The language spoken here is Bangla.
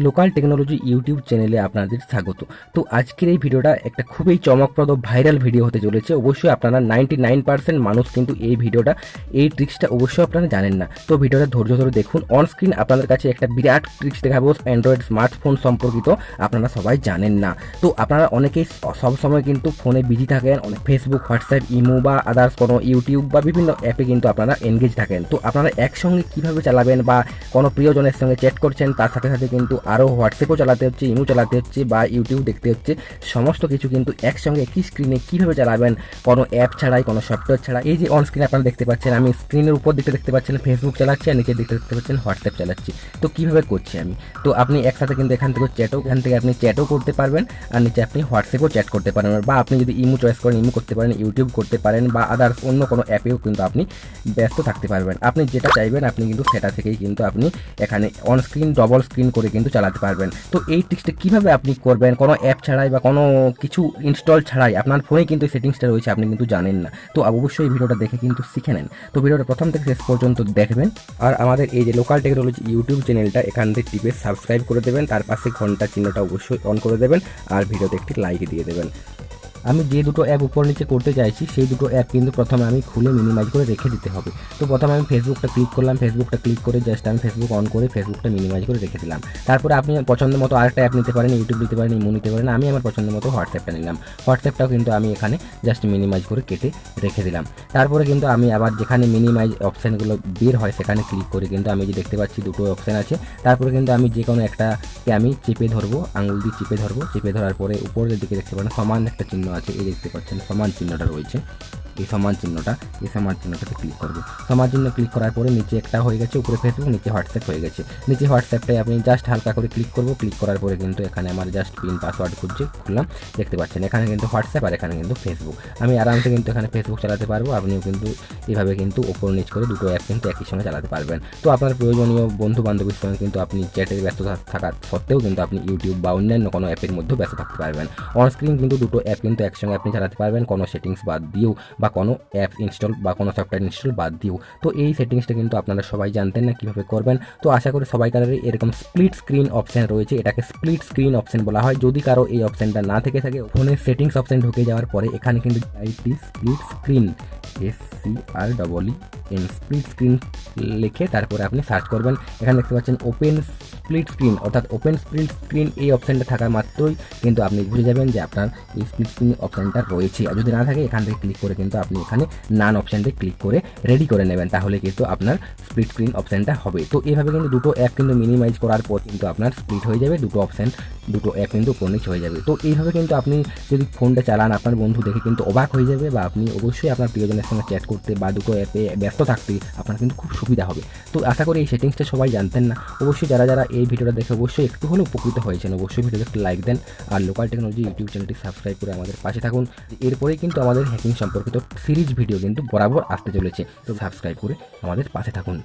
লোকাল টেকনোলজি ইউটিউব চ্যানেলে আপনাদের স্বাগত। তো আজকের এই ভিডিওটা একটা খুবই চমকপ্রদ ভাইরাল ভিডিও হতে চলেছে। অবশ্যই আপনারা 99% মানুষ কিন্তু এই ভিডিওটা, এই ট্রিক্সটা অবশ্যই আপনারা জানেন না। তো ভিডিওটা ধৈর্য ধরে দেখুন। অন স্ক্রিন আপনাদের কাছে একটা বিরাট ট্রিক্স দেখাবো অ্যান্ড্রয়েড স্মার্টফোন সম্পর্কিত, আপনারা সবাই জানেন না। তো আপনারা অনেকেই সবসময় কিন্তু ফোনে বিজি থাকেন, অনেক ফেসবুক, হোয়াটসঅ্যাপ, ইমো বা আদার্স কোনো ইউটিউব বা বিভিন্ন অ্যাপে কিন্তু আপনারা এনগেজ থাকেন। তো আপনারা একসঙ্গে কীভাবে চালাবেন, বা কোনো প্রিয়জনের সঙ্গে চ্যাট করছেন, তার সাথে সাথে কিন্তু আরও হোয়াটসঅ্যাপও চালাতে হচ্ছে, ইমো চালাতে হচ্ছে বা ইউটিউব দেখতে হচ্ছে, সমস্ত কিছু কিন্তু একসঙ্গে একই স্ক্রিনে কীভাবে চালাবেন, কোনো অ্যাপ ছাড়াই, কোনো সফটওয়্যার ছাড়া। এই যে অন স্ক্রিনে আপনারা দেখতে পাচ্ছেন, আমি স্ক্রিনের উপর দিকটা দেখতে পাচ্ছেন ফেসবুক চালাচ্ছি, আর নিচের দিকটা দেখতে পাচ্ছেন হোয়াটসঅ্যাপ চালাচ্ছি। তো কীভাবে করছি আমি, তো আপনি একসাথে কিন্তু এখান থেকে আপনি চ্যাটও করতে পারবেন, আর নিচে আপনি হোয়াটসঅ্যাপও চ্যাট করতে পারবেন, বা আপনি যদি ইমো চয়েস করেন ইমো করতে পারেন, ইউটিউব করতে পারেন, বা আদার্স অন্য কোনো অ্যাপেও কিন্তু আপনি ব্যস্ত থাকতে পারবেন। আপনি যেটা চাইবেন আপনি কিন্তু সেটা থেকেই কিন্তু আপনি এখানে অন স্ক্রিন, ডবল স্ক্রিন করে কিন্তু চালাতে পারবেন। তো এই ট্রিক্সটা কীভাবে আপনি করবেন, কোনো অ্যাপ ছাড়াই বা কোনো কিছু ইনস্টল ছাড়াই, আপনার ফোনে কিন্তু সেটিংসটা রয়েছে, আপনি কিন্তু জানেন না। তো অবশ্যই এই ভিডিওটা দেখে কিন্তু শিখে নেন। তো ভিডিওটা প্রথম থেকে শেষ পর্যন্ত দেখবেন, আর আমাদের এই যে লোকাল টেকনোলজি ইউটিউব চ্যানেলটা এখান থেকে টিপে সাবস্ক্রাইব করে দেবেন, তার পাশে ঘন্টা চিহ্নটা অবশ্যই অন করে দেবেন, আর ভিডিওতে একটি লাইক দিয়ে দেবেন। আমি যে দুটো অ্যাপ উপর নিচে করতে চাইছি সেই দুটো অ্যাপ কিন্তু প্রথমে আমি খুলে মিনিমাইজ করে রেখে দিতে হবে। তো প্রথমে আমি ফেসবুকটা ক্লিক করলাম, ফেসবুকটা ক্লিক করে জাস্ট আমি ফেসবুক অন করে ফেসবুকটা মিনিমাইজ করে রেখে দিলাম। তারপরে আপনি পছন্দ মতো আরেকটা অ্যাপ নিতে পারেন, ইউটিউব নিতে পারেন, ইমো নিতে পারেন। আমি আমার পছন্দ মতো হোয়াটসঅ্যাপটা নিলাম। হোয়াটসঅ্যাপটাও কিন্তু আমি এখানে জাস্ট মিনিমাইজ করে কেটে রেখে দিলাম। তারপরে কিন্তু আমি আবার যেখানে মিনিমাইজ অপশানগুলো বের হয় সেখানে ক্লিক করে কিন্তু আমি যে দেখতে পাচ্ছি দুটো অপশান আছে, তারপরে কিন্তু আমি যে কোনো একটাকে আমি চেপে ধরবো, আঙুল দিয়ে চেপে ধরবো। চেপে ধরার পরে উপরের দিকে দেখতে পারেন সমান একটা চিহ্ন আছে, এই দেখতে পাচ্ছেন সমান চিহ্নটা রয়েছে, এই সমান চিহ্নটাতে ক্লিক করবো। সমান চিহ্ন ক্লিক করার পরে নিচে একটা হয়ে গেছে, উপরে ফেসবুক, নিচে হোয়াটসঅ্যাপ হয়ে গেছে। নিচে হোয়াটসঅ্যাপটাই আমি জাস্ট হালকা করে ক্লিক করবো। ক্লিক করার পরে কিন্তু এখানে আমার জাস্ট পিন পাসওয়ার্ড খুললাম, দেখতে পাচ্ছেন এখানে কিন্তু হোয়াটসঅ্যাপ আর এখানে কিন্তু ফেসবুক। আমি আরামসে কিন্তু এখানে ফেসবুক চালাতে পারবো। আপনিও কিন্তু এইভাবে কিন্তু ওপর নিচ করে দুটো অ্যাপ কিন্তু একই সঙ্গে চালাতে পারবেন। তো আপনার প্রয়োজনীয় বন্ধু বান্ধবীর সঙ্গে কিন্তু আপনি চ্যাটের ব্যস্ত থাকা সত্ত্বেও কিন্তু আপনি ইউটিউব বা অন্যান্য কোনো অ্যাপের মধ্যেও ব্যস্ত থাকতে পারবেন। অন স্ক্রিন কিন্তু দুটো অ্যাপ কিন্তু একসঙ্গে আপনি চালাতে পারবেন, কোনো সেটিংস বাদ দিয়েও বা কোনো অ্যাপ ইনস্টল বা কোনো সফটওয়্যার ইনস্টল বাদ দিও। তো এই সেটিংসটা কিন্তু আপনারা সবাই জানতেন না কীভাবে করবেন। তো আশা করি সবাই কারোরই এরকম স্প্লিট স্ক্রিন অপশান রয়েছে, এটাকে স্প্লিট স্ক্রিন অপশান বলা হয়। যদি কারো এই অপশানটা না থেকে থাকে, ফোনের সেটিংস অপশান ঢুকে যাওয়ার পরে এখানে কিন্তু split screen, SCREEN split screen লিখে তারপরে আপনি সার্চ করবেন। এখানে দেখতে পাচ্ছেন ওপেন স্প্লিট স্ক্রিন, অর্থাৎ ওপেন স্প্লিট স্ক্রিন, এই অপশানটা থাকা মাত্রই কিন্তু আপনি বুঝে যাবেন যে আপনার এই স্প্লিট স্ক্রিন অপশানটা রয়েছে। আর যদি না থাকে এখান থেকে ক্লিক করে কিন্তু আপনি এখানে নান অপশানটি ক্লিক করে রেডি করে নেবেন, তাহলে কিন্তু আপনার স্প্লিট স্ক্রিন অপশানটা হবে। তো এইভাবে কিন্তু দুটো অ্যাপ কিন্তু মিনিমাইজ করার পর কিন্তু আপনার স্প্লিট হয়ে যাবে, দুটো অ্যাপ কিন্তু উপর নিচে হয়ে যাবে। তো এইভাবে কিন্তু আপনি যদি ফোনটা চালান, আপনার বন্ধু দেখে কিন্তু অবাক হয়ে যাবে, বা আপনি অবশ্যই আপনার প্রিয়জনের সঙ্গে চ্যাট করতে বা দুটো অ্যাপে ব্যস্ত থাকতে আপনার কিন্তু খুব সুবিধা হবে। তো আশা করি এই সেটিংসটা সবাই জানতেন না। অবশ্যই যারা যারা এই ভিডিওটা দেখে অবশ্যই একটু হলেও উপকৃত হয়েছেন, অবশ্যই ভিডিওতে একটু লাইক দেন, আর লোকাল টেকনোলজি ইউটিউব চ্যানেলটি সাবস্ক্রাইব করে আমাদের পাশে থাকুন। এরপরেই কিন্তু আমাদের হ্যাকিং সম্পর্কিত সিরিজ ভিডিও কিন্তু বরাবর আসতে চলেছে। তো সাবস্ক্রাইব করে আমাদের পাশে থাকুন।